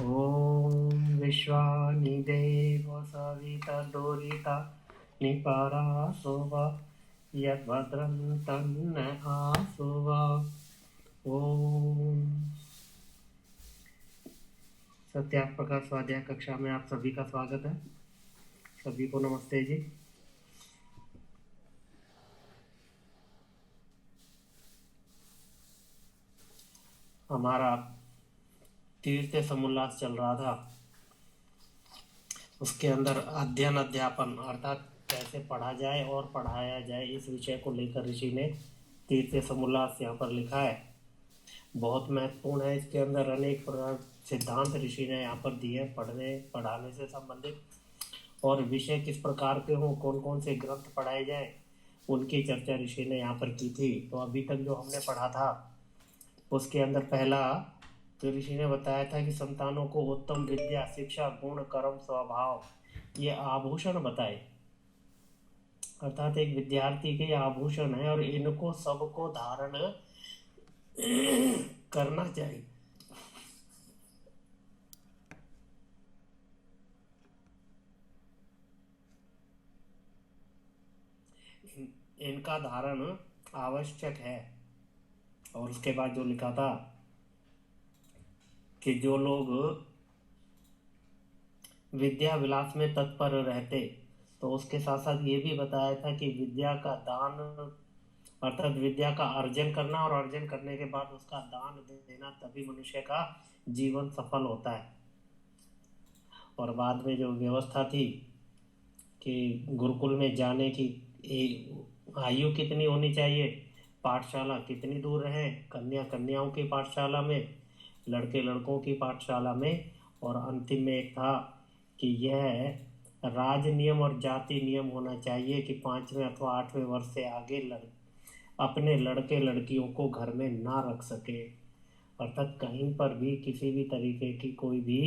ॐ विश्वानि देव सविता दुरिता निपरासो वा यद्भद्रं तन्न आसो वा। ओम सत्यार्थ प्रकाश स्वाध्याय कक्षा में आप सभी का स्वागत है। सभी को नमस्ते जी। हमारा तीर्थ समोल्लास चल रहा था, उसके अंदर अध्ययन अध्यापन अर्थात कैसे पढ़ा जाए और पढ़ाया जाए, इस विषय को लेकर ऋषि ने तीर्थ समोल्लास यहाँ पर लिखा है। बहुत महत्वपूर्ण है। इसके अंदर अनेक प्रकार सिद्धांत ऋषि ने यहाँ पर दिए, पढ़ने पढ़ाने से संबंधित, और विषय किस प्रकार के हों, कौन कौन से ग्रंथ पढ़ाए जाए, उनकी चर्चा ऋषि ने यहाँ पर की थी। तो अभी तक जो हमने पढ़ा था उसके अंदर पहला तो ऋषि ने बताया था कि संतानों को उत्तम विद्या, शिक्षा, गुण, कर्म, स्वभाव ये आभूषण बताए, अर्थात एक विद्यार्थी के आभूषण है और इनको सबको धारण करना चाहिए। इनका धारण आवश्यक है। और उसके बाद जो लिखा था कि जो लोग विद्या विलास में तत्पर रहते, तो उसके साथ साथ ये भी बताया था कि विद्या का दान अर्थात विद्या का अर्जन करना और अर्जन करने के बाद उसका दान देना, तभी मनुष्य का जीवन सफल होता है। और बाद में जो व्यवस्था थी कि गुरुकुल में जाने की आयु कितनी होनी चाहिए, पाठशाला कितनी दूर है, कन्या कन्याओं की पाठशाला में, लड़के लड़कों की पाठशाला में, और अंतिम में एक था कि यह राज नियम और जाति नियम होना चाहिए कि 5वें अथवा 8वें वर्ष से आगे अपने लड़के लड़कियों को घर में ना रख सके, अर्थात कहीं पर भी किसी भी तरीके की कोई भी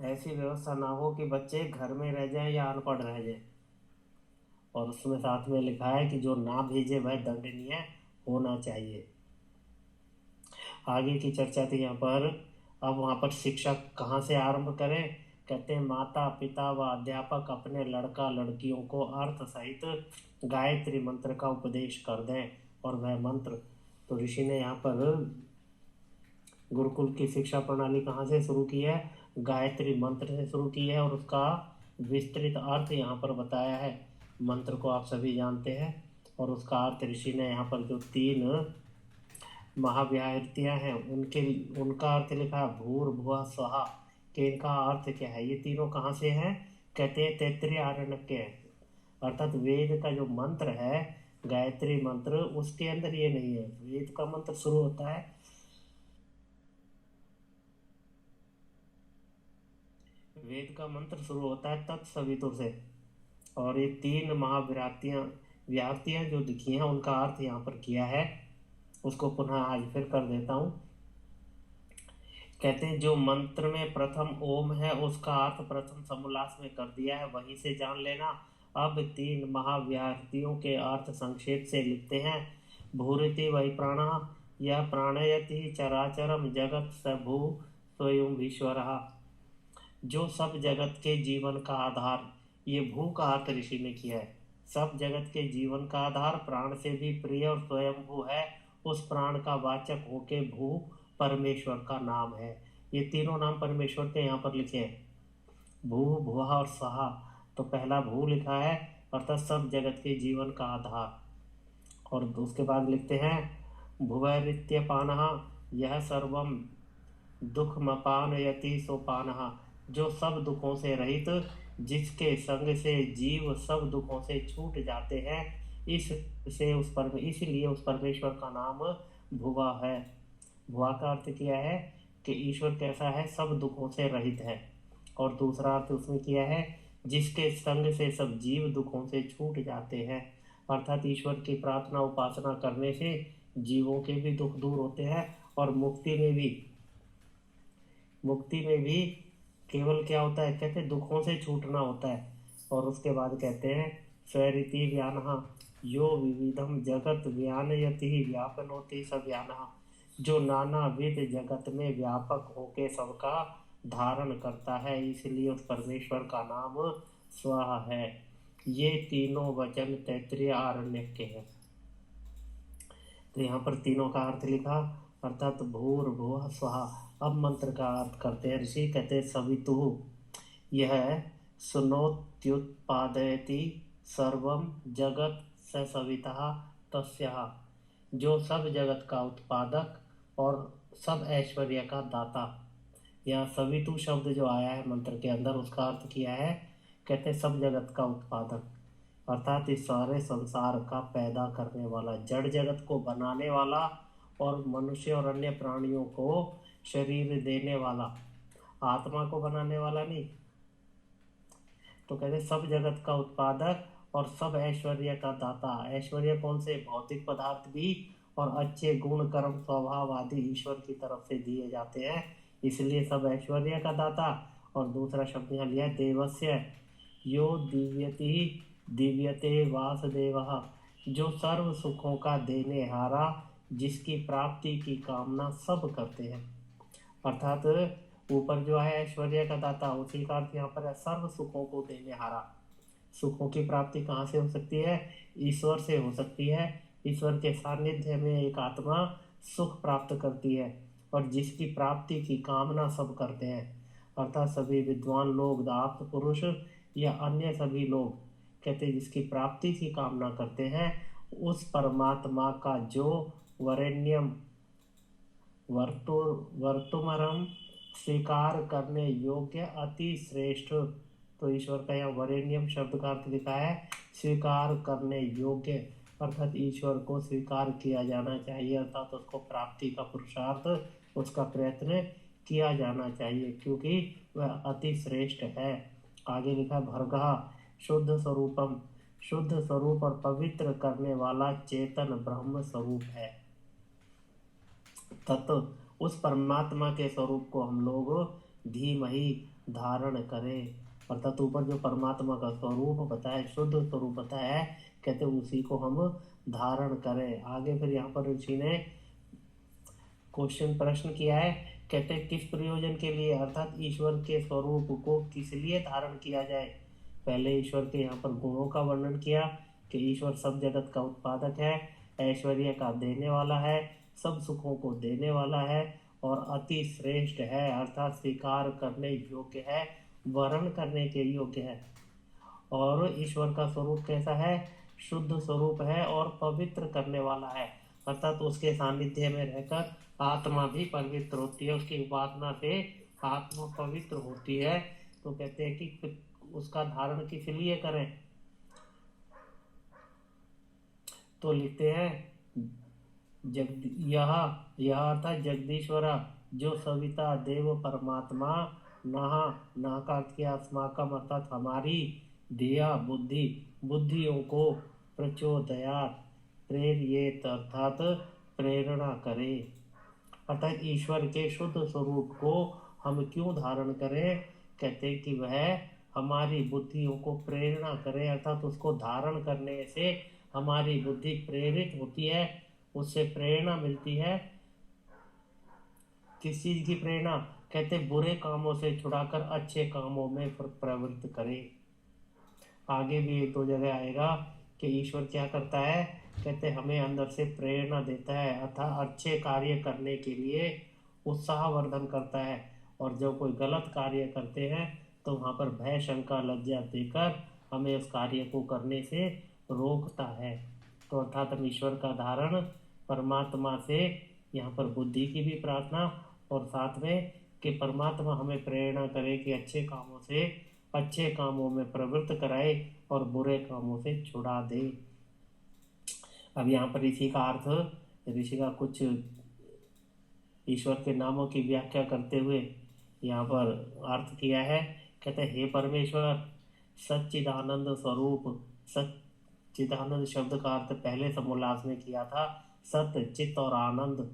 ऐसी व्यवस्था ना हो कि बच्चे घर में रह जाएं या अनपढ़ रह जाएं। और उसमें साथ में लिखा है कि जो ना भेजे वह दंडनीय होना चाहिए। आगे की चर्चा थी यहाँ पर। अब वहाँ पर शिक्षा कहाँ से आरंभ करें, कहते हैं माता पिता व अध्यापक अपने लड़का लड़कियों को अर्थ सहित गायत्री मंत्र का उपदेश कर दें। और वह मंत्र तो ऋषि ने यहाँ पर गुरुकुल की शिक्षा प्रणाली कहाँ से शुरू की है, गायत्री मंत्र से शुरू की है, और उसका विस्तृत अर्थ यहाँ पर बताया है। मंत्र को आप सभी जानते हैं, और उसका अर्थ ऋषि ने यहाँ पर जो 3 महाव्याहृतियाँ हैं उनका अर्थ लिखा भूर्भुवः स्वः। कि इनका अर्थ क्या है, ये तीनों कहाँ से हैं, कहते हैं तैत्तिरीय आरण्यक है, अर्थात वेद का जो मंत्र है गायत्री मंत्र, उसके अंदर ये नहीं है। वेद का मंत्र शुरू होता है तत्सवितुर से, और ये 3 महाव्याहृतियाँ जो दिखी हैं उनका अर्थ यहाँ पर किया है। उसको पुनः आज फिर कर देता हूँ। कहते हैं जो मंत्र में प्रथम ओम है उसका अर्थ प्रथम समोल्लास में कर दिया है, वहीं से जान लेना। अब 3 महाव्याहृतियों के अर्थ संक्षेप से लिखते हैं। भूरिति वही प्राण, यह प्राणयति चराचरम जगत सभू स्वयं ईश्वरः। जो सब जगत के जीवन का आधार, ये भू का अर्थ ऋषि ने किया है। सब जगत के जीवन का आधार प्राण से भी प्रिय और स्वयं भू है, उस प्राण का वाचक होके भू परमेश्वर का नाम है। ये तीनों नाम परमेश्वर के यहाँ पर लिखे हैं, भू भुवा और सहा। तो पहला भू लिखा है, अर्थात सब जगत के जीवन का आधार। और उसके बाद लिखते हैं भुवैरित्य पानहा, यह सर्वम दुखमपानयति सोपानहा। जो सब दुखों से रहित, जिसके संग से जीव सब दुखों से छूट जाते हैं, इसलिए उस परमेश्वर का नाम भुवा है। भुवा का अर्थ किया है कि ईश्वर कैसा है, सब दुखों से रहित है। और दूसरा अर्थ उसमें किया है जिसके संग से सब जीव दुखों से छूट जाते हैं, अर्थात ईश्वर की प्रार्थना उपासना करने से जीवों के भी दुख दूर होते हैं, और मुक्ति में भी केवल क्या होता है, कहते हैं दुखों से छूटना होता है। और उसके बाद कहते हैं स्वरीति व्यानः, यो विविधम जगत व्यानयति व्यापनोति स व्यानः। जो नानाविध जगत में व्यापक होके सबका धारण करता है, इसलिए उस परमेश्वर का नाम स्व है। ये तीनों वचन तैत्तिरीय आरण्यक के हैं। तो यहाँ पर तीनों का अर्थ लिखा, अर्थात भूर्भुवः स्वः। अब मंत्र का अर्थ करते हैं ऋषि, कहते हैं सवितुः यह सुनोत्युत्पादयति सर्वं जगत् स सवितः तस्यः। जो सब जगत का उत्पादक और सब ऐश्वर्य का दाता। यह सवितु शब्द जो आया है मंत्र के अंदर, उसका अर्थ किया है, कहते हैं सब जगत का उत्पादक, अर्थात इस सारे संसार का पैदा करने वाला, जड़ जगत को बनाने वाला और मनुष्य और अन्य प्राणियों को शरीर देने वाला, आत्मा को बनाने वाला नहीं। तो कहते सब जगत का उत्पादक और सब ऐश्वर्य का दाता। ऐश्वर्य कौन से? भौतिक पदार्थ भी और अच्छे गुण कर्म स्वभाव आदि ईश्वर की तरफ से दिए जाते हैं, इसलिए सब ऐश्वर्य का दाता। और दूसरा शब्द यहाँ लिया देवस्य, यो दिव्यति दिव्यते वासुदेवः, जो सर्व सुखों का देने हारा, जिसकी प्राप्ति की कामना सब करते हैं। अर्थात ऊपर जो है ऐश्वर्य का दाता, उसी का अर्थ यहाँ पर है सर्व सुखों को देने हारा। सुखों की प्राप्ति कहाँ से हो सकती है? ईश्वर से हो सकती है। ईश्वर के सानिध्य में एक आत्मा सुख प्राप्त करती है और जिसकी प्राप्ति की कामना सब करते हैं, अर्थात सभी विद्वान लोग, दाप्त पुरुष या अन्य सभी लोग, कहते हैं जिसकी प्राप्ति की कामना करते हैं, उस परमात्मा का जो वरेण्यम वर्तुमरम स्वीकार करने योग्य अति श्रेष्ठ। तो ईश्वर का यहाँ वरेण्यम शब्द का अर्थ लिखा है स्वीकार करने योग्य, अर्थात ईश्वर को स्वीकार किया जाना चाहिए, अर्थात उसको प्राप्ति का पुरुषार्थ, उसका प्रयत्न किया जाना चाहिए, क्योंकि वह अति श्रेष्ठ है। आगे लिखा भर्गः शुद्ध स्वरूपम, शुद्ध स्वरूप और पवित्र करने वाला चेतन ब्रह्म स्वरूप है। तत्व उस परमात्मा के स्वरूप को हम लोग धीमहि धारण करें, अर्थात ऊपर जो परमात्मा का स्वरूप बताया, शुद्ध स्वरूप बताया है, कहते उसी को हम धारण करें। आगे फिर यहाँ पर ऋषि ने प्रश्न किया है, कहते किस प्रयोजन के लिए, अर्थात ईश्वर के स्वरूप को किस लिए धारण किया जाए। पहले ईश्वर के यहाँ पर गुणों का वर्णन किया कि ईश्वर सब जगत का उत्पादक है, ऐश्वर्य का देने वाला है, सब सुखों को देने वाला है और अति श्रेष्ठ है, अर्थात स्वीकार करने योग्य है, वर्ण करने के योग्य है। और ईश्वर का स्वरूप कैसा है? शुद्ध स्वरूप है और पवित्र करने वाला है, अर्थात उसके सानिध्य में रहकर आत्मा भी पवित्र होती है, उसकी उपासना से आत्मा पवित्र होती है। तो कहते हैं कि उसका धारण किस लिए करें, तो लिखते हैं यह अर्थात जगदीश्वरा, जो सविता देव परमात्मा, ना का अर्थ किया अस्माकम, अर्थात हमारी, धिया बुद्धियों को, प्रचोदयात प्रेरित, अर्थात प्रेरणा करे। अर्थात ईश्वर के शुद्ध स्वरूप को हम क्यों धारण करें, कहते कि वह हमारी बुद्धियों को प्रेरणा करे, अर्थात उसको धारण करने से हमारी बुद्धि प्रेरित होती है, उससे प्रेरणा मिलती है। किस चीज की प्रेरणा? कहते बुरे कामों से छुड़ाकर अच्छे कामों में प्रवृत्त करे। आगे भी एक दो जगह आएगा कि ईश्वर क्या करता है, कहते हमें अंदर से प्रेरणा देता है, अर्थात अच्छे कार्य करने के लिए उत्साहवर्धन करता है, और जब कोई गलत कार्य करते हैं तो वहाँ पर भय शंका लज्जा देकर हमें उस कार्य को करने से रोकता है। तो अर्थात हम ईश्वर का धारण परमात्मा से, यहाँ पर बुद्धि की भी प्रार्थना, और साथ में कि परमात्मा हमें प्रेरणा करे कि अच्छे कामों में प्रवृत्त कराए और बुरे कामों से छुड़ा दे। अब यहाँ पर ऋषि का कुछ ईश्वर के नामों की व्याख्या करते हुए यहाँ पर अर्थ किया है। कहते हैं हे परमेश्वर सच्चिदानंद स्वरूप। सच्चिदानंद शब्द का अर्थ पहले समोल्लास में किया था, सत्य, चित्त और आनंद,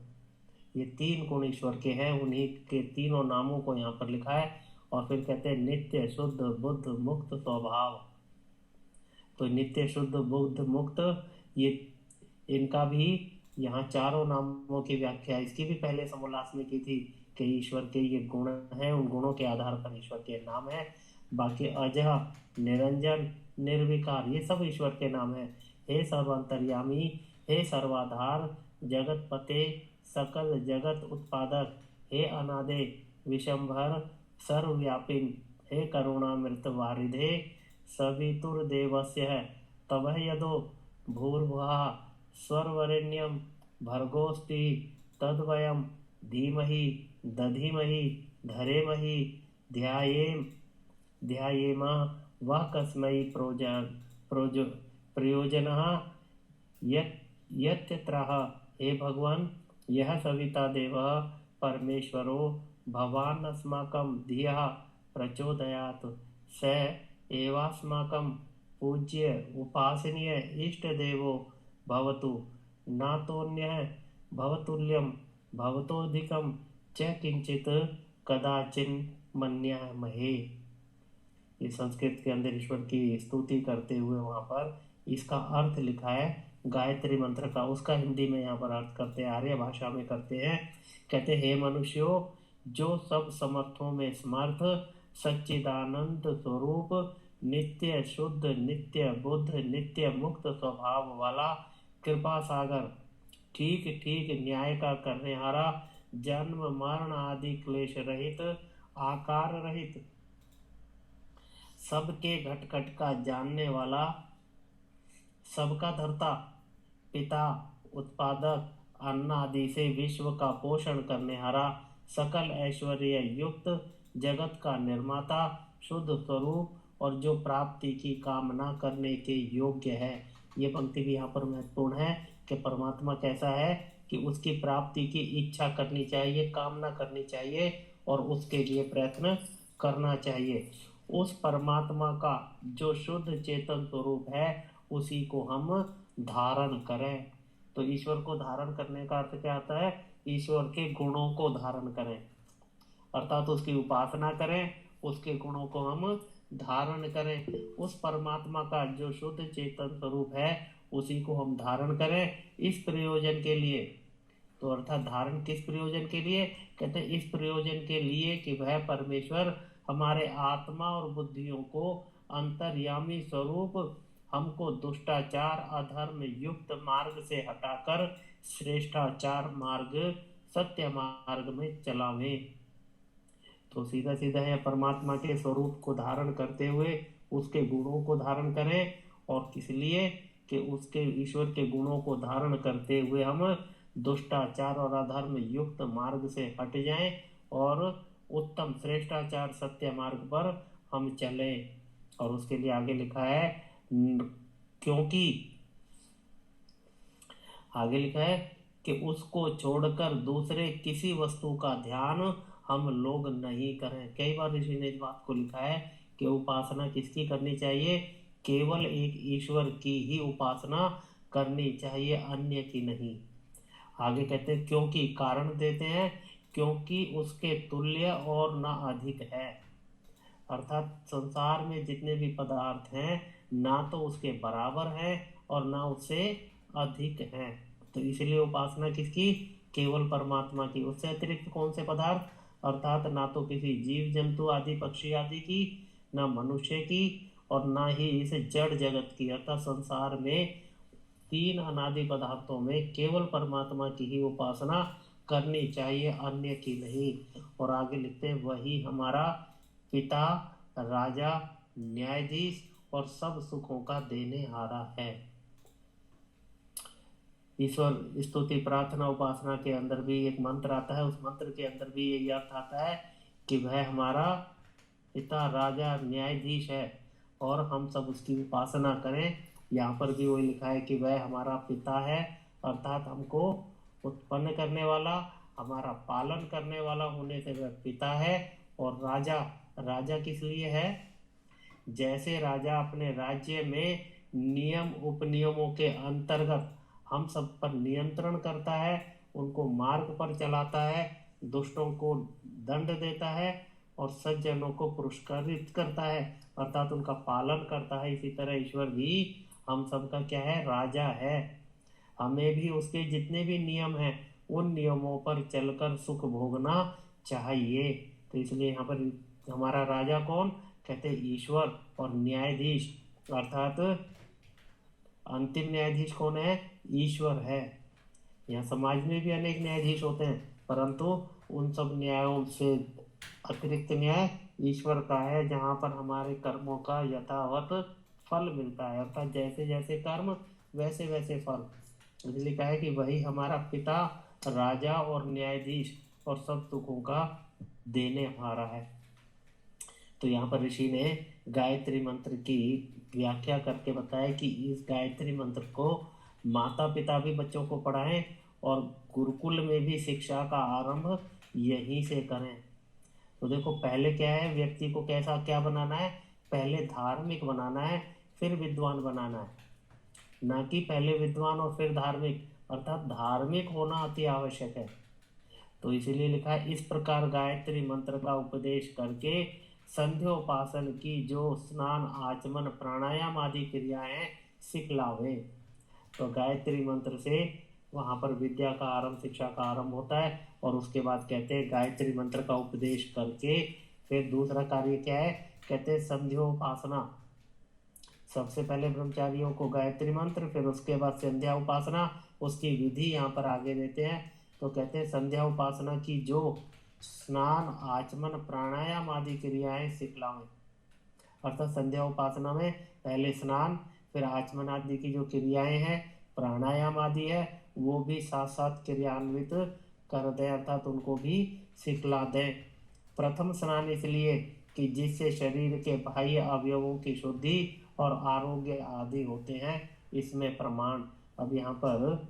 ये तीन गुण ईश्वर के हैं, उन्हीं के तीनों नामों को यहाँ पर लिखा है। और फिर कहते हैं नित्य शुद्ध बुद्ध मुक्त स्वभाव। तो नित्य शुद्ध बुद्ध मुक्त, ये इनका भी यहाँ चारों नामों की व्याख्या इसकी भी पहले समोल्लास में की थी कि ईश्वर के ये गुण हैं, उन गुणों के आधार पर ईश्वर के नाम है। बाकी अजह, निरंजन, निर्विकार, ये सब ईश्वर के नाम है। हे सर्वांतर्यामी, हे सर्वाधार, जगत पते, सकल जगत उत्पादक, हे अनादे विशंभर सर्वव्यापिन, हे करुणामृत वारिधे सवितुर्देवस्य तवः यदो भूर्भुवः स्वरवरेण्यं भर्गोऽस्ति तद्वयं धीमहि दधीमहि धरेमहि ध्यायेम ध्यायेम वह कस्मै प्रयोजनः यत्यत्रः। हे भगवान, यह सविता देवः परमेश्वरो भवान् अस्माकं धियः प्रचोदयात्, स एवास्माकं पूज्य उपासनीय इष्ट देवो भवतु, नातोऽन्यः भवतुल्यं भवतोऽधिकं च किंचित कदाचिन् मन्यामहे। ये संस्कृत के अंदर ईश्वर की स्तुति करते हुए वहाँ पर इसका अर्थ लिखा है गायत्री मंत्र का, उसका हिंदी में यहाँ पर अर्थ करते हैं, आर्य भाषा में करते हैं। कहते हे मनुष्यों, जो सब समर्थों में समर्थ, सच्चिदानंद स्वरूप, नित्य शुद्ध, नित्य बुद्ध, नित्य मुक्त स्वभाव वाला, कृपा सागर, ठीक ठीक न्याय का करने हारा, जन्म मरण आदि क्लेश रहित, आकार रहित, सबके घट घट का जानने वाला, सबका धर्ता, पिता, उत्पादक, अन्न आदि से विश्व का पोषण करने हारा, सकल ऐश्वर्य युक्त, जगत का निर्माता, शुद्ध स्वरूप और जो प्राप्ति की कामना करने के योग्य है। ये पंक्ति भी यहाँ पर महत्वपूर्ण है कि परमात्मा कैसा है कि उसकी प्राप्ति की इच्छा करनी चाहिए, कामना करनी चाहिए और उसके लिए प्रयत्न करना चाहिए। उस परमात्मा का जो शुद्ध चेतन स्वरूप है उसी को हम धारण करें। तो ईश्वर को धारण करने का अर्थ क्या आता है? ईश्वर के गुणों को धारण करें, अर्थात उसकी उपासना करें, उसके गुणों को हम धारण करें। उस परमात्मा का जो शुद्ध चेतन स्वरूप है उसी को हम धारण करें इस प्रयोजन के लिए। तो अर्थात धारण किस प्रयोजन के लिए? कहते हैं इस प्रयोजन के लिए कि वह परमेश्वर हमारे आत्मा और बुद्धियों को अंतर्यामी स्वरूप हमको दुष्टाचार अधर्म युक्त मार्ग से हटाकर श्रेष्ठाचार मार्ग सत्य मार्ग में चलावे। तो सीधा सीधा है परमात्मा के स्वरूप को धारण करते हुए उसके गुणों को धारण करें। और किस लिए? कि उसके ईश्वर के गुणों को धारण करते हुए हम दुष्टाचार और अधर्म युक्त मार्ग से हट जाएं और उत्तम श्रेष्ठाचार सत्य मार्ग पर हम चलें। और उसके लिए आगे लिखा है क्योंकि आगे लिखा है कि उसको छोड़कर दूसरे किसी वस्तु का ध्यान हम लोग नहीं करें। कई बार ऋषि ने इस बात को लिखा है कि उपासना किसकी करनी चाहिए? केवल एक ईश्वर की ही उपासना करनी चाहिए, अन्य की नहीं। आगे कहते हैं क्योंकि, कारण देते हैं क्योंकि उसके तुल्य और न अधिक है। अर्थात संसार में जितने भी पदार्थ हैं ना तो उसके बराबर है और ना उससे अधिक है। तो इसलिए उपासना किसकी? केवल परमात्मा की। उससे अतिरिक्त कौन से पदार्थ? अर्थात ना तो किसी जीव जंतु आदि पक्षी आदि की, ना मनुष्य की और ना ही इस जड़ जगत की। अर्थात संसार में तीन अनादि पदार्थों में केवल परमात्मा की ही उपासना करनी चाहिए, अन्य की नहीं। और आगे लिखते हैं वही हमारा पिता, राजा, न्यायाधीश और सब सुखों का देने हारा है। ईश्वर स्तुति प्रार्थना उपासना के अंदर भी एक मंत्र आता है, उस मंत्र के अंदर भी यही अर्थ आता है कि वह हमारा पिता, राजा, न्यायाधीश है और हम सब उसकी उपासना करें। यहाँ पर भी वही लिखा है कि वह हमारा पिता है, अर्थात हमको उत्पन्न करने वाला, हमारा पालन करने वाला होने से वह पिता है। और राजा, राजा किस लिए है? जैसे राजा अपने राज्य में नियम उपनियमों के अंतर्गत हम सब पर नियंत्रण करता है, उनको मार्ग पर चलाता है, दुष्टों को दंड देता है और सज्जनों को पुरस्कृत करता है, अर्थात उनका पालन करता है। इसी तरह ईश्वर भी हम सबका क्या है? राजा है। हमें भी उसके जितने भी नियम हैं उन नियमों पर चलकर सुख भोगना चाहिए। तो इसलिए यहाँ पर हमारा राजा कौन, कहते ईश्वर, और न्यायाधीश अर्थात अंतिम न्यायाधीश कौन है, ईश्वर है। यहाँ समाज में भी अनेक न्यायाधीश होते हैं, परंतु उन सब न्यायों से अतिरिक्त न्याय ईश्वर का है, जहाँ पर हमारे कर्मों का यथावत फल मिलता है, अर्थात जैसे जैसे कर्म वैसे वैसे फल। इसलिए कहा है कि वही हमारा पिता, राजा और न्यायाधीश और सब सुखों का देने हारा है। तो यहाँ पर ऋषि ने गायत्री मंत्र की व्याख्या करके बताया कि इस गायत्री मंत्र को माता पिता भी बच्चों को पढ़ाएं और गुरुकुल में भी शिक्षा का आरंभ यहीं से करें। तो देखो पहले क्या है, व्यक्ति को कैसा क्या बनाना है, पहले धार्मिक बनाना है फिर विद्वान बनाना है, ना कि पहले विद्वान और फिर धार्मिक, अर्थात धार्मिक होना अति आवश्यक है। तो इसीलिए लिखा है, इस प्रकार गायत्री मंत्र का उपदेश करके संध्योपासन की जो स्नान आचमन प्राणायाम आदि क्रियाएं सिखलावे। तो गायत्री मंत्र से वहाँ पर विद्या का आरंभ, शिक्षा का आरंभ होता है। और उसके बाद कहते हैं गायत्री मंत्र का उपदेश करके फिर दूसरा कार्य क्या है, कहते हैं संध्योपासना। सबसे पहले ब्रह्मचारियों को गायत्री मंत्र, फिर उसके बाद संध्या उपासना, उसकी विधि यहाँ पर आगे देते हैं। तो कहते हैं संध्या उपासना की जो स्नान आचमन प्राणायाम आदि क्रियाएं सिखलावें। अर्थात संध्या उपासना में पहले स्नान, फिर आचमन आदि की जो क्रियाएं हैं, प्राणायाम आदि है, वो भी साथ साथ क्रियान्वित कर दें, अर्थात उनको भी सिखला दें। प्रथम स्नान इसलिए कि जिससे शरीर के बाह्य अवयवों की शुद्धि और आरोग्य आदि होते हैं, इसमें प्रमाण। अब यहाँ पर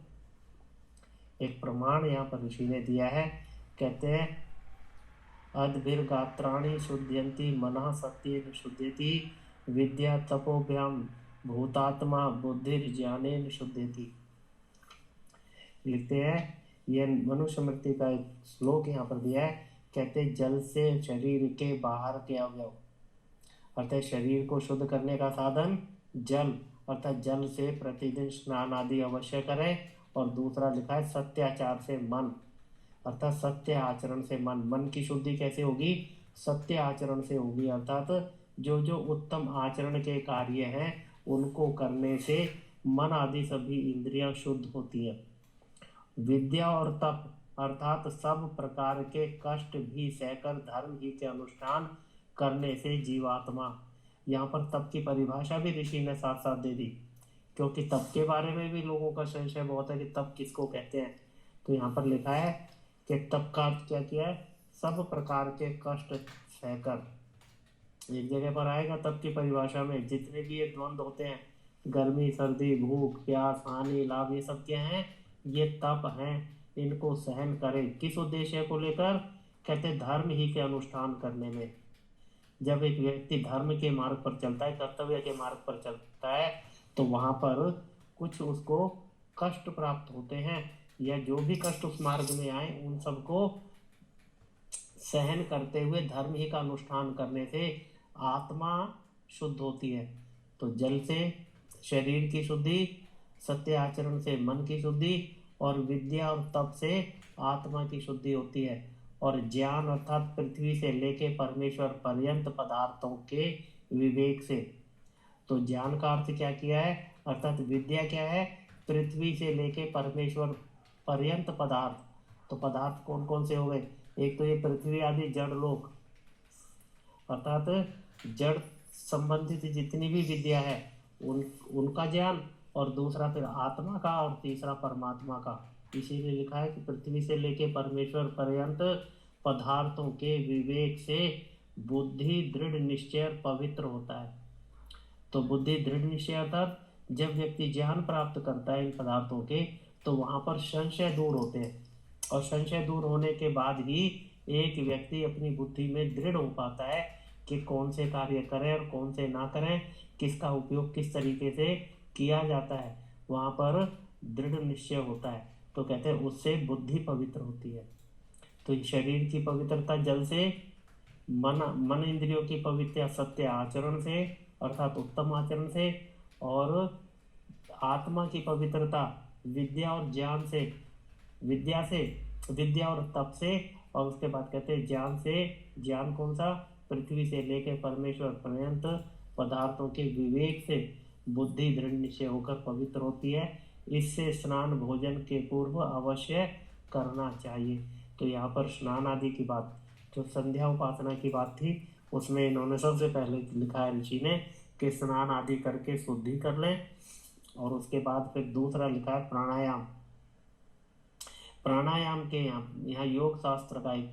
एक प्रमाण यहाँ पर ऋषि ने दिया है, कहते हैं अद्भिर्गात्राणि शुद्ध्यन्ति मनः सत्येन शुद्ध्यति विद्या तपोभ्याम भूतात्मा बुद्धिर्ज्ञानेन शुद्ध्यति। लिखते हैं, यह मनुष्य मृत्यु का एक श्लोक यहाँ पर दिया है। कहते जल से शरीर के बाहर के अवयव, अर्थात शरीर को शुद्ध करने का साधन जल, अर्थात जल से प्रतिदिन स्नान आदि अवश्य करें। और दूसरा लिखा है सत्याचार से मन, अर्थात सत्य आचरण से मन। मन की शुद्धि कैसे होगी, सत्य आचरण से होगी, अर्थात जो जो उत्तम आचरण के कार्य हैं उनको करने से मन आदि सभी इंद्रियां शुद्ध होती है। विद्या और तप, अर्थात सब प्रकार के कष्ट भी सहकर धर्म ही के अनुष्ठान करने से जीवात्मा। यहाँ पर तप की परिभाषा भी ऋषि ने साथ साथ दे दी, क्योंकि तप के बारे में भी लोगों का संशय बहुत है कि तप किसको कहते हैं। तो यहाँ पर लिखा है कि तप का अर्थ क्या किया है, सब प्रकार के कष्ट सहकर। एक जगह पर आएगा तप की परिभाषा में, जितने भी ये द्वंद्व होते हैं, गर्मी सर्दी भूख प्यास हानि लाभ, ये सब क्या हैं, ये तप हैं। इनको सहन करें, किस उद्देश्य को लेकर, कहते धर्म ही के अनुष्ठान करने में। जब एक व्यक्ति धर्म के मार्ग पर चलता है, कर्तव्य के मार्ग पर चलता है, तो वहां पर कुछ उसको कष्ट प्राप्त होते हैं, या जो भी कष्ट उस मार्ग में आए उन सबको सहन करते हुए धर्म ही का अनुष्ठान करने से आत्मा शुद्ध होती है। तो जल से शरीर की शुद्धि, सत्य आचरण से मन की शुद्धि, और विद्या और तप से आत्मा की शुद्धि होती है। और ज्ञान अर्थात पृथ्वी से लेके परमेश्वर पर्यंत पदार्थों के विवेक से। तो ज्ञान का अर्थ क्या किया है, अर्थात विद्या क्या है, पृथ्वी से लेके परमेश्वर पर्यंत पदार्थ। तो पदार्थ कौन कौन से हो गए, एक तो ये पृथ्वी आदि जड़ लोक, अर्थात जड़ संबंधित जितनी भी विद्या है उनका ज्ञान, और दूसरा फिर आत्मा का, और तीसरा परमात्मा का। इसीलिए लिखा है कि पृथ्वी से लेके परमेश्वर पर्यंत पदार्थों के विवेक से बुद्धि दृढ़ निश्चय पवित्र होता है। तो बुद्धि दृढ़ निश्चय अर्थात जब व्यक्ति ज्ञान प्राप्त करता है इन पदार्थों के, तो वहां पर संशय दूर होते हैं, और संशय दूर होने के बाद ही एक व्यक्ति अपनी बुद्धि में दृढ़ हो पाता है कि कौन से कार्य करें और कौन से ना करें, किसका उपयोग किस तरीके से किया जाता है, वहां पर दृढ़ निश्चय होता है। तो कहते हैं उससे बुद्धि पवित्र होती है। तो शरीर की पवित्रता जल से, मन इंद्रियों की पवित्रता सत्य आचरण से, अर्थात उत्तम आचरण से, और आत्मा की पवित्रता विद्या और ज्ञान से, विद्या से, विद्या और तप से, और उसके बाद कहते हैं ज्ञान से। ज्ञान कौन सा? पृथ्वी से लेकर परमेश्वर पर्यंत पदार्थों के विवेक से बुद्धि दृढ़ निश्चय होकर पवित्र होती है। इससे स्नान भोजन के पूर्व अवश्य करना चाहिए। तो यहाँ पर स्नान आदि की बात, जो संध्या उपासना की बात थी, उसमें इन्होंने सबसे पहले लिखा है ऋषि ने कि स्नान आदि करके शुद्धि कर लें। और उसके बाद फिर दूसरा लिखा है प्राणायाम। प्राणायाम के यहाँ योग शास्त्र का एक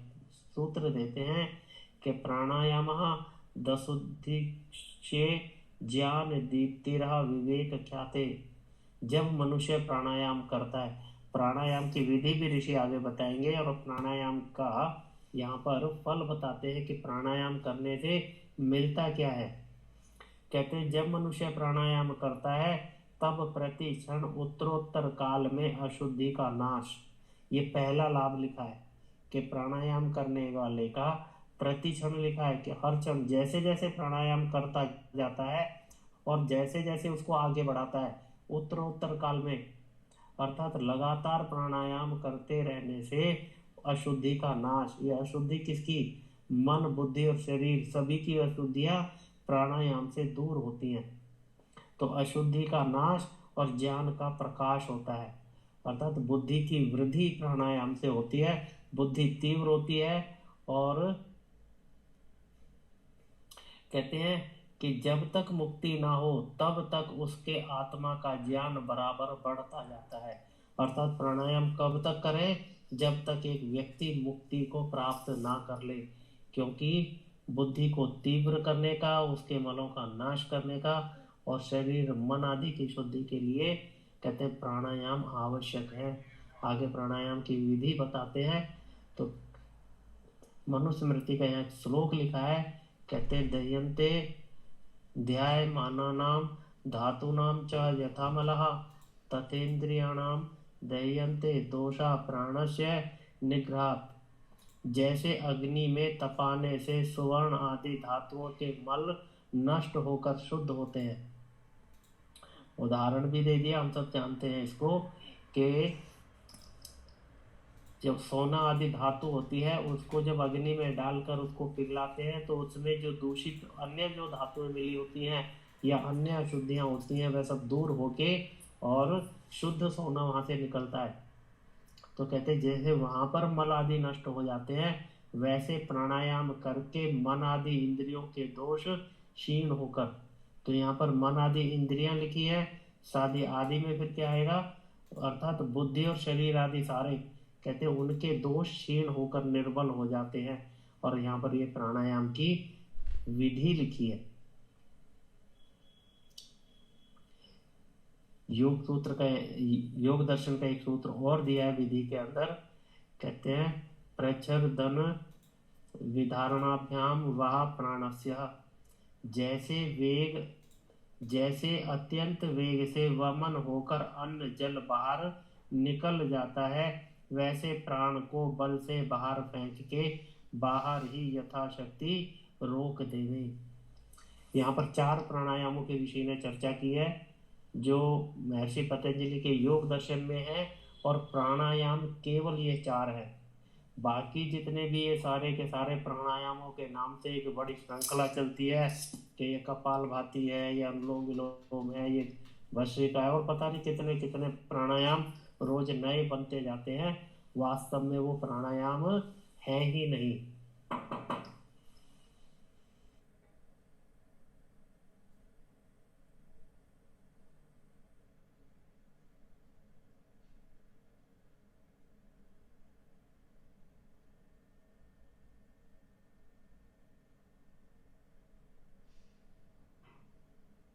सूत्र देते हैं कि प्राणायाम दशुद्धि ज्ञान दीप्तिरः विवेक ख्याते। जब मनुष्य प्राणायाम करता है, प्राणायाम की विधि भी ऋषि आगे बताएंगे, और प्राणायाम का यहाँ पर फल बताते हैं कि प्राणायाम करने से मिलता क्या है। कहते हैं जब मनुष्य प्राणायाम करता है तब प्रति क्षण उत्तरोत्तर काल में अशुद्धि का नाश। ये पहला लाभ लिखा है कि प्राणायाम करने वाले का प्रति क्षण लिखा है कि हर क्षण जैसे जैसे प्राणायाम करता जाता है और जैसे जैसे उसको आगे बढ़ाता है, उत्तरोत्तर काल में, अर्थात लगातार प्राणायाम करते रहने से अशुद्धि का नाश। ये अशुद्धि किसकी? मन, बुद्धि और शरीर, सभी की अशुद्धियां प्राणायाम से दूर होती हैं। तो अशुद्धि का नाश और ज्ञान का प्रकाश होता है, अर्थात बुद्धि की वृद्धि प्राणायाम से होती है, बुद्धि तीव्र होती है। और कहते हैं कि जब तक मुक्ति ना हो तब तक उसके आत्मा का ज्ञान बराबर बढ़ता जाता है। अर्थात प्राणायाम कब तक करें? जब तक एक व्यक्ति मुक्ति को प्राप्त ना कर ले, क्योंकि बुद्धि को तीव्र करने का, उसके मलों का नाश करने का और शरीर मन आदि की शुद्धि के लिए कहते हैं प्राणायाम आवश्यक है। आगे प्राणायाम की विधि बताते हैं। तो मनुस्मृति का यहाँ श्लोक लिखा है, कहते दह्यन्ते ध्यायमानानां धातूनां च यथामलः तथेन्द्रियाणां दह्यन्ते दोषा प्राणस्य निग्रहात्। जैसे अग्नि में तपाने से सुवर्ण आदि धातुओं के मल नष्ट होकर शुद्ध होते हैं। उदाहरण भी दे दिया, हम सब जानते हैं इसको, कि जब सोना आदि धातु होती है उसको जब अग्नि में डालकर उसको पिघलाते हैं तो उसमें जो दूषित अन्य जो धातुएं मिली होती हैं या अन्य अशुद्धियां होती हैं वह सब दूर होके और शुद्ध सोना वहां से निकलता है। तो कहते हैं जैसे वहां पर मल आदि नष्ट हो जाते हैं, वैसे प्राणायाम करके मन आदि इंद्रियों के दोष क्षीण होकर। तो यहाँ पर मन आदि इंद्रियां लिखी है, शादी आदि में फिर क्या आएगा? अर्थात बुद्धि और शरीर आदि सारे, कहते हैं उनके दोष क्षीण होकर निर्बल हो जाते हैं। और यहाँ पर ये प्राणायाम की विधि लिखी है। योग सूत्र का, योग दर्शन का एक सूत्र और दिया है विधि के अंदर, कहते हैं प्रचर दन विधारणाभ्याम वह प्राणस्य। जैसे अत्यंत वेग से वमन होकर अन्न जल बाहर निकल जाता है, वैसे प्राण को बल से बाहर फेंक के बाहर ही यथाशक्ति रोक देवे। यहाँ पर 4 प्राणायामों के विषय में चर्चा की है जो महर्षि पतंजलि के योग दर्शन में है, और प्राणायाम केवल ये 4 है। बाकी जितने भी ये सारे के सारे प्राणायामों के नाम से एक बड़ी श्रृंखला चलती है कि ये कपालभाति है, ये अनुलोम विलोम है, ये भस्त्रिका है, और पता नहीं कितने कितने प्राणायाम रोज नए बनते जाते हैं। वास्तव में वो प्राणायाम है ही नहीं।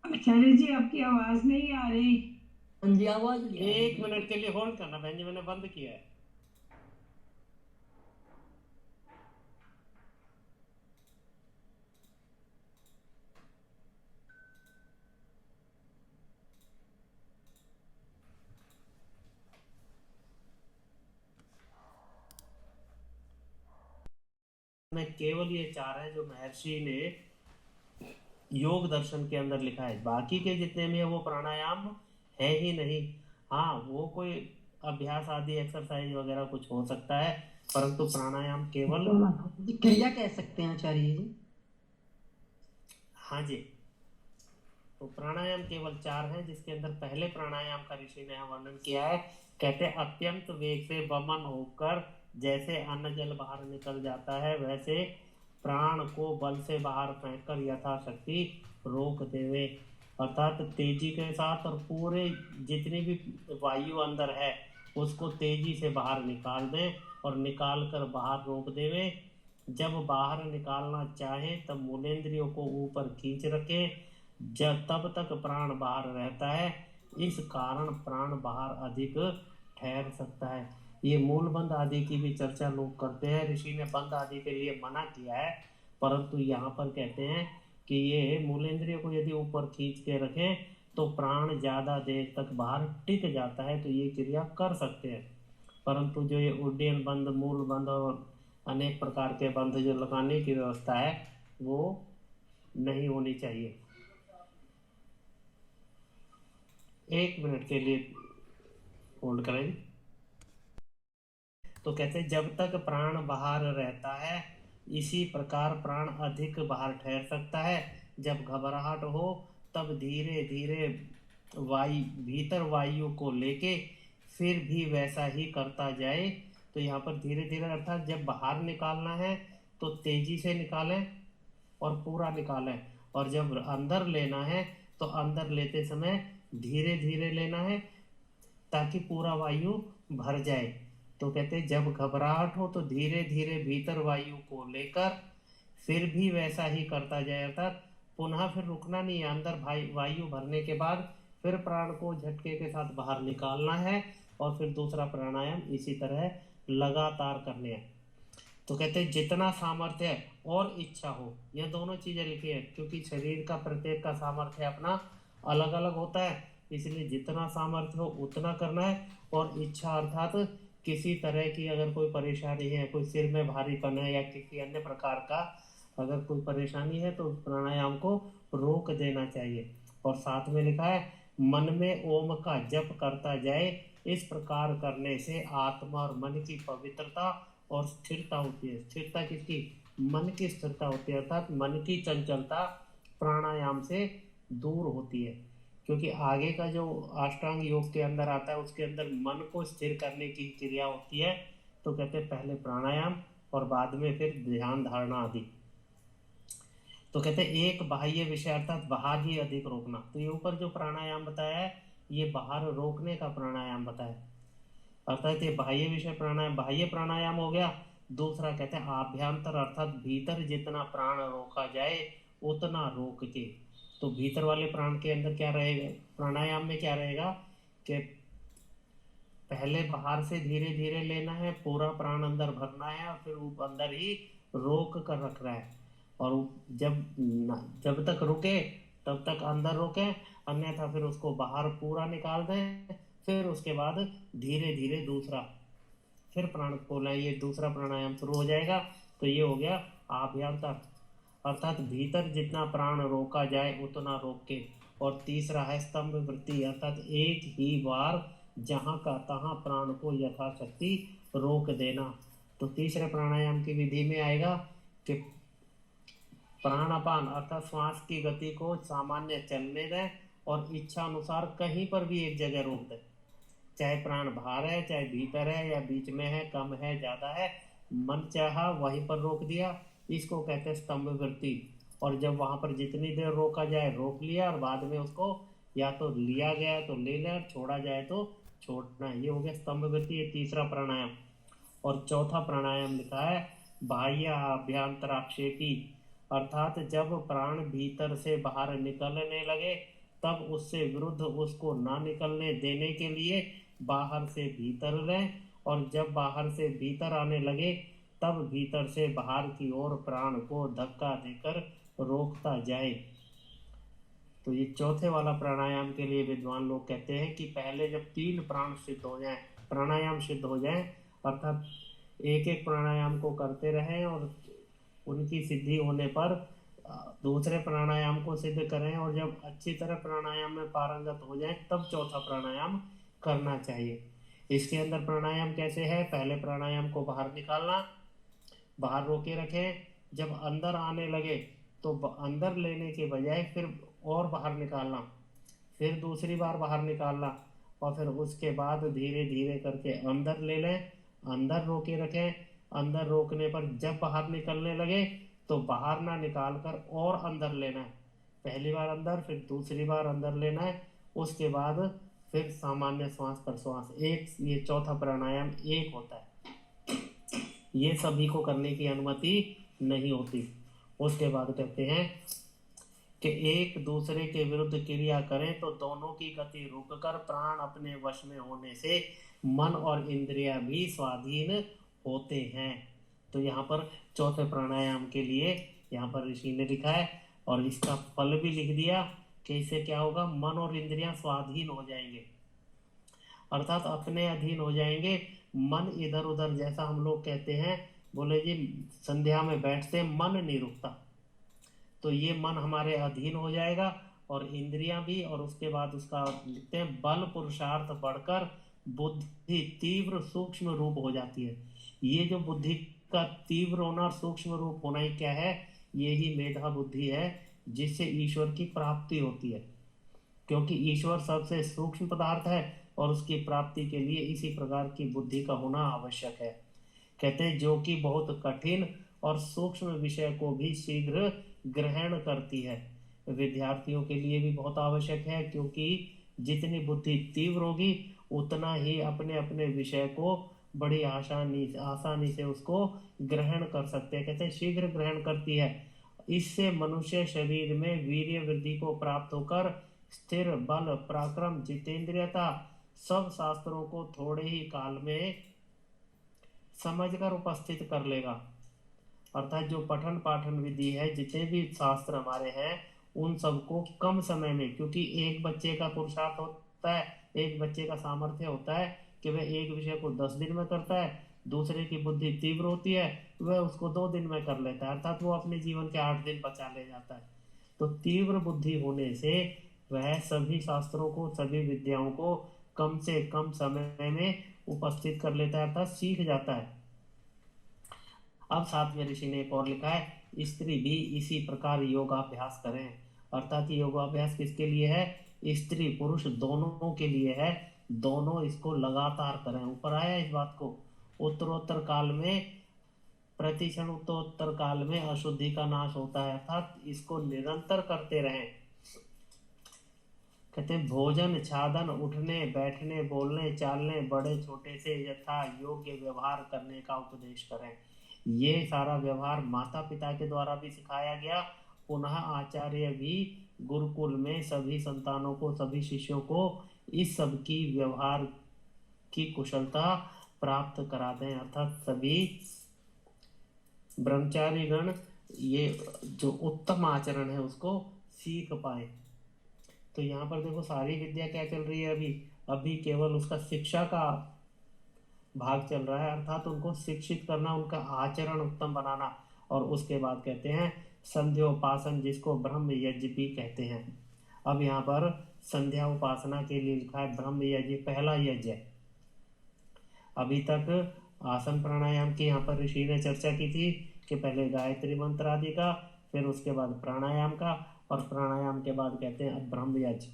आचार्य जी आपकी आवाज नहीं आ रही। हाँ जी, आवाज नहीं आ रही। 1 मिनट के लिए होल्ड करना बहन जी, मैंने बंद किया है। में केवल ये 4 है जो महर्षि ने योग दर्शन के अंदर लिखा है। बाकी के जितने में वो प्राणायाम है ही नहीं। हाँ, वो कोई अभ्यास आदि एक्सरसाइज वगैरह कुछ हो सकता है, परंतु प्राणायाम केवल। जी, क्रिया कह सकते हैं आचार्य जी। हाँ जी। तो प्राणायाम केवल 4 हैं, जिसके अंदर पहले प्राणायाम का ऋषि ने वर्णन किया है। कहते हैं अत्यंत वेग से वमन होकर जैसे अन्न जल बाहर निकल जाता है, वैसे प्राण को बल से बाहर फेंककर यथाशक्ति रोक देवे। अर्थात तेजी के साथ और पूरे जितनी भी वायु अंदर है उसको तेजी से बाहर निकाल दें और निकाल कर बाहर रोक देवे। जब बाहर निकालना चाहे तब मूलेंद्रियों को ऊपर खींच रखें, जब तब तक प्राण बाहर रहता है। इस कारण प्राण बाहर अधिक ठहर सकता है। ये मूल बंध आदि की भी चर्चा लोग करते हैं, ऋषि ने बंध आदि के लिए मना किया है, परंतु यहाँ पर कहते हैं कि ये मूलेंद्रियों को यदि ऊपर खींच के रखें तो प्राण ज़्यादा देर तक बाहर टिक जाता है, तो ये क्रिया कर सकते हैं। परंतु जो ये उड्डयन बंध, मूल बंध और अनेक प्रकार के बंध जो लगाने की व्यवस्था है वो नहीं होनी चाहिए। 1 मिनट के लिए होल्ड करें। तो कहते हैं जब तक प्राण बाहर रहता है इसी प्रकार प्राण अधिक बाहर ठहर सकता है। जब घबराहट हो तब धीरे धीरे वायु भीतर वायु को लेके फिर भी वैसा ही करता जाए। तो यहाँ पर धीरे धीरे अर्थात जब बाहर निकालना है तो तेजी से निकालें और पूरा निकालें, और जब अंदर लेना है तो अंदर लेते समय धीरे धीरे लेना है ताकि पूरा वायु भर जाए। तो कहते हैं जब घबराहट हो तो धीरे धीरे भीतर वायु को लेकर फिर भी वैसा ही करता जाए, अर्थात पुनः फिर रुकना नहीं है। अंदर वायु भरने के बाद फिर प्राण को झटके के साथ बाहर निकालना है और फिर दूसरा प्राणायाम इसी तरह लगातार करने हैं। तो कहते हैं जितना सामर्थ्य है और इच्छा हो, यह दोनों चीजें लिखी है, क्योंकि शरीर का प्रत्येक का सामर्थ्य अपना अलग अलग होता है, इसलिए जितना सामर्थ्य हो उतना करना है। और इच्छा अर्थात किसी तरह की अगर कोई परेशानी है, कोई सिर में भारीपन है या किसी अन्य प्रकार का अगर कोई परेशानी है तो प्राणायाम को रोक देना चाहिए। और साथ में लिखा है मन में ओम का जप करता जाए, इस प्रकार करने से आत्मा और मन की पवित्रता और स्थिरता होती है। स्थिरता किसकी? मन की स्थिरता होती है, अर्थात मन की चंचलता प्राणायाम से दूर होती है। क्योंकि आगे का जो अष्टांग योग के अंदर आता है उसके अंदर मन को स्थिर करने की क्रिया होती है। तो कहते हैं पहले प्राणायाम और बाद में फिर ध्यान धारणा आदि। तो कहते हैं एक बाह्य विषय अर्थात बाहर ही अधिक रोकना। तो ये ऊपर जो प्राणायाम बताया है ये बाहर रोकने का प्राणायाम बताया, अर्थात ये बाह्य विषय प्राणायाम बाह्य प्राणायाम हो गया। दूसरा कहते हैं आभ्यंतर अर्थात भीतर जितना प्राण रोका जाए उतना रोक के। तो भीतर वाले प्राण के अंदर क्या रहेगा, प्राणायाम में क्या रहेगा कि पहले बाहर से धीरे धीरे लेना है, पूरा प्राण अंदर भरना है और फिर अंदर ही रोक कर रखना है। और जब जब तक रुके तब तक अंदर रोके, अन्यथा फिर उसको बाहर पूरा निकाल दें। फिर उसके बाद धीरे धीरे दूसरा फिर प्राण खोलें, ये दूसरा प्राणायाम शुरू हो जाएगा। तो ये हो गया आभ्यंतर अर्थात भीतर जितना प्राण रोका जाए उतना रोक के। और तीसरा है स्तंभ वृत्ति अर्थात एक ही बार जहाँ का तहाँ प्राण को यथाशक्ति रोक देना। तो तीसरे प्राणायाम की विधि में आएगा कि प्राणापान अर्थात श्वास की गति को सामान्य चलने दें और इच्छा अनुसार कहीं पर भी एक जगह रोक दें, चाहे प्राण बाहर है चाहे भीतर है या बीच में है, कम है ज़्यादा है, मन चाहा वहीं पर रोक दिया। इसको कहते हैं स्तंभ वृत्ति। और जब वहाँ पर जितनी देर रोका जाए रोक लिया और बाद में उसको या तो लिया गया तो ले लें और छोड़ा जाए तो छोड़ना है। ये हो गया स्तंभ वृत्ति, ये तीसरा प्राणायाम। और चौथा प्राणायाम लिखा है बाह्य अभ्यंतराक्षेपी अर्थात जब प्राण भीतर से बाहर निकलने लगे तब उससे विरुद्ध उसको ना निकलने देने के लिए बाहर से भीतर लें, और जब बाहर से भीतर आने लगे तब भीतर से बाहर की ओर प्राण को धक्का देकर रोकता जाए। तो ये चौथे वाला प्राणायाम के लिए विद्वान लोग कहते हैं कि पहले जब 3 प्राण सिद्ध हो जाएं, प्राणायाम सिद्ध हो जाएं, अर्थात एक एक प्राणायाम को करते रहें और उनकी सिद्धि होने पर दूसरे प्राणायाम को सिद्ध करें, और जब अच्छी तरह प्राणायाम में पारंगत हो जाए तब चौथा प्राणायाम करना चाहिए। इसके अंदर प्राणायाम कैसे है, पहले प्राणायाम को बाहर निकालना, बाहर रोके रखें, जब अंदर आने लगे तो अंदर लेने के बजाय फिर और बाहर निकालना, फिर दूसरी बार बाहर निकालना, और फिर उसके बाद धीरे धीरे करके अंदर ले लें, अंदर रोके रखें। अंदर रोकने पर जब बाहर निकलने लगे तो बाहर ना निकाल कर और अंदर लेना है, पहली बार अंदर फिर दूसरी बार अंदर लेना है, उसके बाद फिर सामान्य श्वास प्रश्वास एक, ये चौथा प्राणायाम एक होता है। ये सभी को करने की अनुमति नहीं होती। उसके बाद कहते हैं कि एक दूसरे के विरुद्ध क्रिया करें तो दोनों की गति रुककर प्राण अपने वश में होने से मन और इंद्रियां भी स्वाधीन होते हैं। तो यहाँ पर चौथे प्राणायाम के लिए यहाँ पर ऋषि ने लिखा है, और इसका फल भी लिख दिया कि इससे क्या होगा, मन और इंद्रियां स्वाधीन हो जाएंगे, अर्थात अपने अधीन हो जाएंगे। मन इधर उधर, जैसा हम लोग कहते हैं, बोले जी संध्या में बैठते मन नहीं रुकता, तो ये मन हमारे अधीन हो जाएगा और इंद्रियां भी। और उसके बाद उसका लिखते हैं बल पुरुषार्थ बढ़कर बुद्धि तीव्र सूक्ष्म रूप हो जाती है। ये जो बुद्धि का तीव्र होना और सूक्ष्म रूप होना ही क्या है, ये ही मेधा बुद्धि है, जिससे ईश्वर की प्राप्ति होती है, क्योंकि ईश्वर सबसे सूक्ष्म पदार्थ है और उसकी प्राप्ति के लिए इसी प्रकार की बुद्धि का होना आवश्यक है। कहते हैं जो कि बहुत कठिन और सूक्ष्म विषय को भी शीघ्र ग्रहण करती है। विद्यार्थियों के लिए भी बहुत आवश्यक है, क्योंकि जितनी बुद्धि तीव्र होगी उतना ही अपने अपने विषय को बड़ी आसानी से उसको ग्रहण कर सकते हैं। कहते हैं शीघ्र ग्रहण करती है। इससे मनुष्य शरीर में वीर्य वृद्धि को प्राप्त होकर स्थिर बल पराक्रम जितेंद्रियता सब शास्त्रों को थोड़े ही काल में समझकर उपस्थित कर लेगा। अर्थात जो पठन पाठन विधि है, जितने भी शास्त्र हमारे हैं, उन सबको कम समय में, क्योंकि एक बच्चे का पुरुषार्थ होता है, एक बच्चे का सामर्थ्य होता है कि वह एक विषय को 10 दिन में करता है, दूसरे की बुद्धि तीव्र होती है, वह उसको 2 दिन में कर लेता है, अर्थात वो अपने जीवन के 8 दिन बचा ले जाता है। तो तीव्र बुद्धि होने से वह सभी शास्त्रों को, सभी विद्याओं को कम से कम समय में उपस्थित कर लेता है, अर्थात सीख जाता है। अब साथ में ऋषि ने एक और लिखा है, स्त्री भी इसी प्रकार योगाभ्यास करें। अर्थात योगाभ्यास किसके लिए है, स्त्री पुरुष दोनों के लिए है, दोनों इसको लगातार करें। ऊपर आया इस बात को, उत्तरोत्तर काल में, प्रतिक्षण उत्तरोत्तर काल में अशुद्धि का नाश होता है, अर्थात इसको निरंतर करते रहें। कहते हैं भोजन छादन उठने बैठने बोलने चालने बड़े छोटे से यथा योग्य व्यवहार करने का उपदेश करें। ये सारा व्यवहार माता पिता के द्वारा भी सिखाया गया, पुनः आचार्य भी गुरुकुल में सभी संतानों को, सभी शिष्यों को इस सब की व्यवहार की कुशलता प्राप्त कराते हैं, अर्थात सभी ब्रह्मचारी गण ये जो उत्तम आचरण है उसको सीख पाए। तो यहाँ पर देखो सारी विद्या क्या चल रही है, अभी केवल उसका शिक्षा का भाग चल रहा है, अर्थात उनको शिक्षित करना, उनका आचरण उत्तम बनाना। और उसके बाद कहते हैं संध्योपासन, जिसको ब्रह्म यज्ञ भी कहते हैं। अब यहाँ पर संध्या उपासना के लिए लिखा है ब्रह्म यज्ञ पहला यज्ञ। अभी तक आसन प्राणायाम की यहाँ पर ऋषि ने चर्चा की थी कि पहले गायत्री मंत्र आदि का, फिर उसके बाद प्राणायाम का, और प्राणायाम के बाद कहते हैं अब ब्रह्म यज्ञ।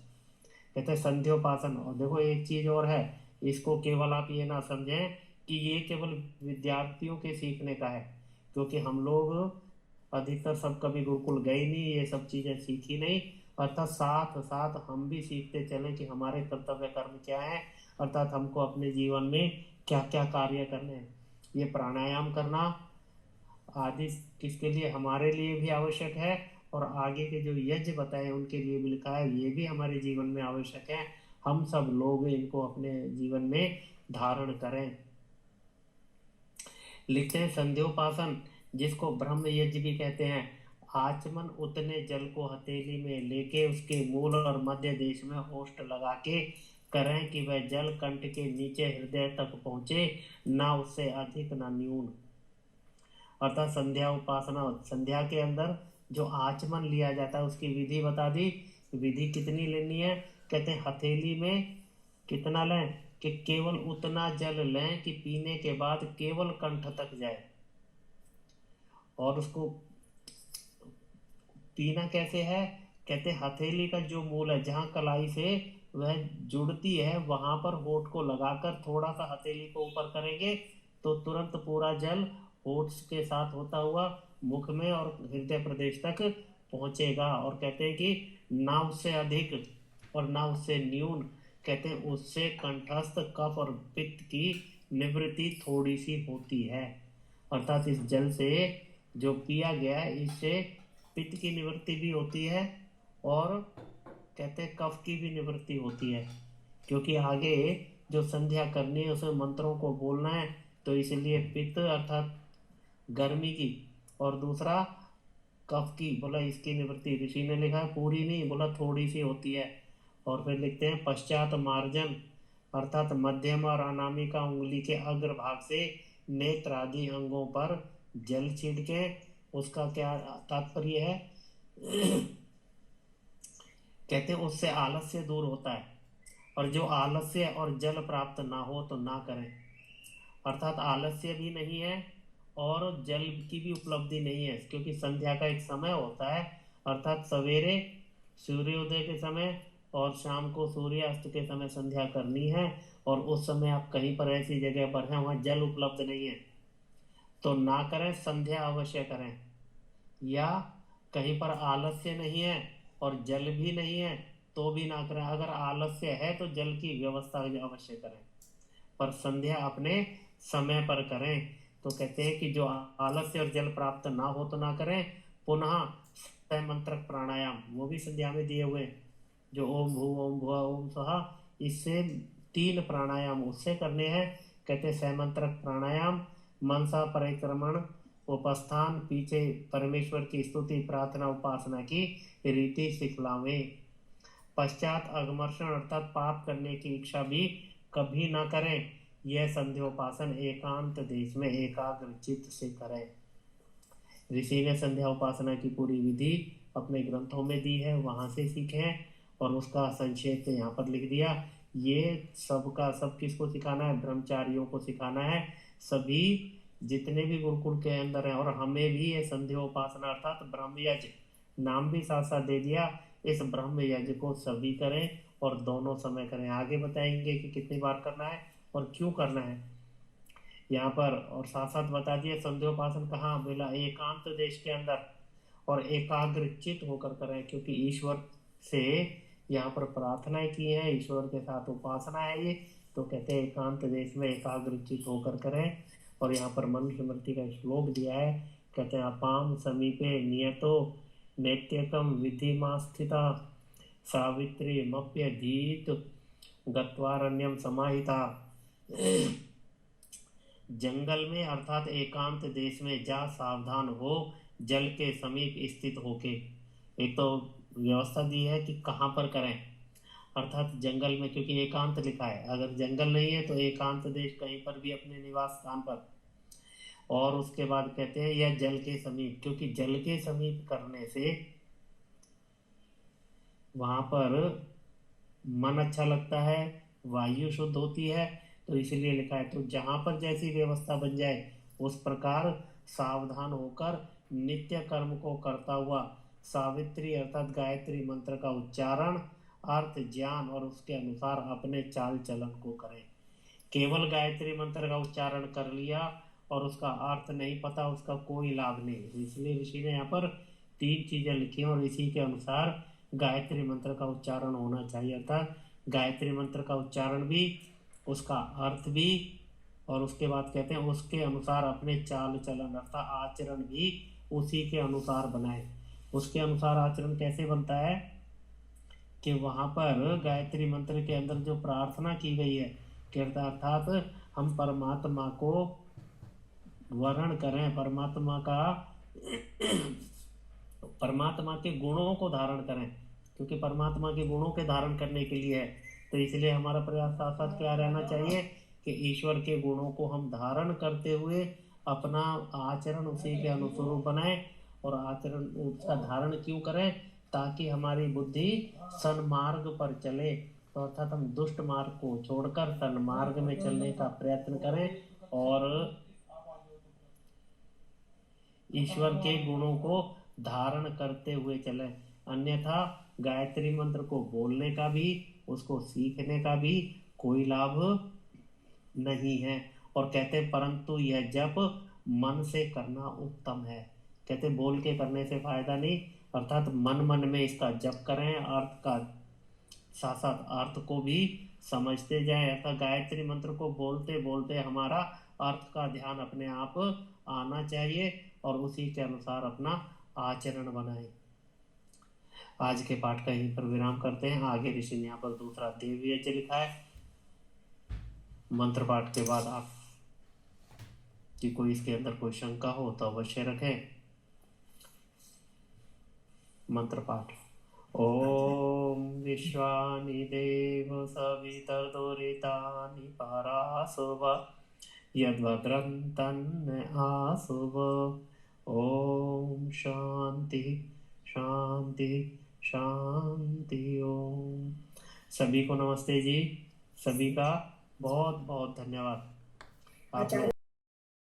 कहते हैं संध्योपासन। और देखो एक चीज और है, इसको केवल आप ये ना समझें कि ये केवल विद्यार्थियों के सीखने का है, क्योंकि हम लोग अधिकतर सब कभी गुरुकुल गए नहीं, ये सब चीजें सीखी नहीं, अर्थात साथ साथ हम भी सीखते चलें कि हमारे कर्तव्य कर्म क्या है, अर्थात हमको अपने जीवन में क्या क्या कार्य करने हैं। ये प्राणायाम करना आदि किसके लिए, हमारे लिए भी आवश्यक है, और आगे के जो यज्ञ बताए उनके लिए भी लिखा है, ये भी हमारे जीवन में आवश्यक है। हम सब लोग इनको अपने जीवन में धारण करें। लिखते हैं संध्योपासन, जिसको ब्रह्म यज्ञ भी कहते हैं। आचमन उतने जल को हथेली में लेके उसके मूल और मध्य देश में ओष्ठ लगा के करें कि वह जल कंठ के नीचे हृदय तक पहुंचे, ना उससे अधिक ना न्यून। अर्थात संध्या उपासना, संध्या के अंदर जो आचमन लिया जाता है उसकी विधि बता दी। विधि कितनी लेनी है, कहते हैं हथेली में कितना लें, कि केवल उतना जल लें कि पीने के बाद केवल कंठ तक जाए। और उसको पीना कैसे है? कहते हथेली का जो मूल है, जहाँ कलाई से वह जुड़ती है, वहां पर होठ को लगाकर थोड़ा सा हथेली को ऊपर करेंगे तो तुरंत पूरा जल होठ के साथ होता हुआ मुख में और हृदय प्रदेश तक पहुंचेगा। और कहते हैं कि ना उससे अधिक और ना उससे न्यून, कहते हैं उससे कंठस्थ कफ और पित्त की निवृत्ति थोड़ी सी होती है। अर्थात इस जल से जो पिया गया है, इससे पित्त की निवृत्ति भी होती है और कहते हैं कफ की भी निवृत्ति होती है। क्योंकि आगे जो संध्या करनी है उसमें मंत्रों को बोलना है, तो इसलिए पित्त अर्थात गर्मी की और दूसरा कफ की, बोला इसकी निवृत्ति ऋषि ने लिखा है पूरी नहीं, बोला थोड़ी सी होती है। और फिर लिखते हैं पश्चात मार्जन, अर्थात मध्यम और अनामिका उंगली के अग्रभाग से नेत्र आदि अंगों पर जल छिड़के। उसका क्या तात्पर्य है? कहते हैं उससे आलस्य दूर होता है, और जो आलस्य और जल प्राप्त ना हो तो ना करें। अर्थात आलस्य भी नहीं है और जल की भी उपलब्धि नहीं है, क्योंकि संध्या का एक समय होता है, अर्थात सवेरे सूर्योदय के समय और शाम को सूर्यास्त के समय संध्या करनी है। और उस समय आप कहीं पर ऐसी जगह पर हैं वहाँ जल उपलब्ध नहीं है तो ना करें, संध्या अवश्य करें। या कहीं पर आलस्य नहीं है और जल भी नहीं है तो भी ना करें। अगर आलस्य है तो जल की व्यवस्था अवश्य करें, पर संध्या अपने समय पर करें। तो कहते हैं कि जो आलस्य और जल प्राप्त ना हो तो ना करें। पुनः सैमंत्रक प्राणायाम वो भी संध्या में दिए हुए हैं, जो ओम भू ओम भुआ ओम स्वाहा, इससे 3 प्राणायाम उससे करने हैं। कहते हैं सैमंत्रक प्राणायाम, मनसा परिक्रमण, उपस्थान, पीछे परमेश्वर की स्तुति प्रार्थना उपासना की रीति सिखलावें। पश्चात अगमर्षण अर्थात पाप करने की इच्छा भी कभी ना करें। यह संध्योपासन एकांत देश में एकाग्र चित्त से करें। ऋषि ने संध्या उपासना की पूरी विधि अपने ग्रंथों में दी है, वहां से सीखें और उसका संक्षेप से यहाँ पर लिख दिया। ये सबका सब किसको सिखाना है? ब्रह्मचारियों को सिखाना है, सभी जितने भी गुरुकुल के अंदर हैं। और हमें भी ये संध्या उपासना अर्थात ब्रह्म यज्ञ नाम भी साथ साथ दे दिया। इस ब्रह्म यज्ञ को सभी करें और दोनों समय करें। आगे बताएंगे कि कितनी बार करना है और क्यों करना है यहाँ पर। और साथ साथ बता दिया संध्योपासन कहाँ? बोला एकांत देश के अंदर और एकाग्रचित होकर करें, क्योंकि ईश्वर से यहाँ पर प्रार्थनाएं की है, ईश्वर के साथ उपासना है ये। तो कहते हैं एकांत देश में एकाग्रचित होकर करें। और यहाँ पर मनुस्मृति का श्लोक दिया है, कहते हैं अपाम समीपे नियतो नैत्यकम विधिमा स्थिता सावित्री मप्यधीत गत्वारण्यम समाहिता। जंगल में अर्थात एकांत देश में जा सावधान हो, जल के समीप स्थित होके। एक तो व्यवस्था दी है कि कहाँ पर करें, अर्थात जंगल में, क्योंकि एकांत लिखा है। अगर जंगल नहीं है तो एकांत देश कहीं पर भी अपने निवास स्थान पर। और उसके बाद कहते हैं यह जल के समीप, क्योंकि जल के समीप करने से वहां पर मन अच्छा लगता है, वायु शुद्ध होती है, तो इसलिए लिखा है। तो जहां पर जैसी व्यवस्था बन जाए उस प्रकार सावधान होकर नित्य कर्म को करता हुआ सावित्री अर्थात गायत्री मंत्र का उच्चारण, अर्थ, ज्ञान और उसके अनुसार अपने चाल चलन को करें। केवल गायत्री मंत्र का उच्चारण कर लिया और उसका अर्थ नहीं पता, उसका कोई लाभ नहीं। इसलिए ऋषि ने यहाँ पर 3 चीजें लिखी और इसी के अनुसार गायत्री मंत्र का उच्चारण होना चाहिए। अर्थात गायत्री मंत्र का उच्चारण भी, उसका अर्थ भी, और उसके बाद कहते हैं उसके अनुसार अपने चाल चलन अर्थात आचरण भी उसी के अनुसार बनाए। उसके अनुसार आचरण कैसे बनता है? कि वहां पर गायत्री मंत्र के अंदर जो प्रार्थना की गई है, कहता अर्थात हम परमात्मा को वर्ण करें, परमात्मा के गुणों को धारण करें, क्योंकि परमात्मा के गुणों के धारण करने के लिए है। तो इसलिए हमारा प्रयास साथ साथ क्या रहना चाहिए कि ईश्वर के गुणों को हम धारण करते हुए अपना आचरण उसी के अनुरूप बनाए। और आचरण उसका धारण क्यों करें? ताकि हमारी बुद्धि सन्मार्ग पर चले तो अर्थात हम दुष्ट मार्ग को छोड़कर सन्मार्ग में चलने का प्रयत्न करें और ईश्वर के गुणों को धारण करते हुए चलें। अन्यथा गायत्री मंत्र को बोलने का भी, उसको सीखने का भी कोई लाभ नहीं है। और कहते परंतु यह जप मन से करना उत्तम है। कहते बोल के करने से फायदा नहीं, अर्थात मन मन में इसका जप करें, अर्थ का साथ साथ अर्थ को भी समझते जाएं। अर्थात गायत्री मंत्र को बोलते बोलते हमारा अर्थ का ध्यान अपने आप आना चाहिए और उसी के अनुसार अपना आचरण बनाएं। आज के पाठ का यहीं पर विराम करते हैं। आगे ऋषि ने यहाँ पर दूसरा देवयज्ञ लिखा है। मंत्र पाठ के बाद आप कि कोई इसके अंदर कोई शंका हो तो अवश्य रखें। मंत्र पाठ। ओम विश्वानि देव सवितर्दुरितानि परासुव यद्भद्रं तन्न आसुव। ओम शांति शांति शांति। ओम। सभी को नमस्ते जी। सभी का बहुत बहुत धन्यवाद। आप लोग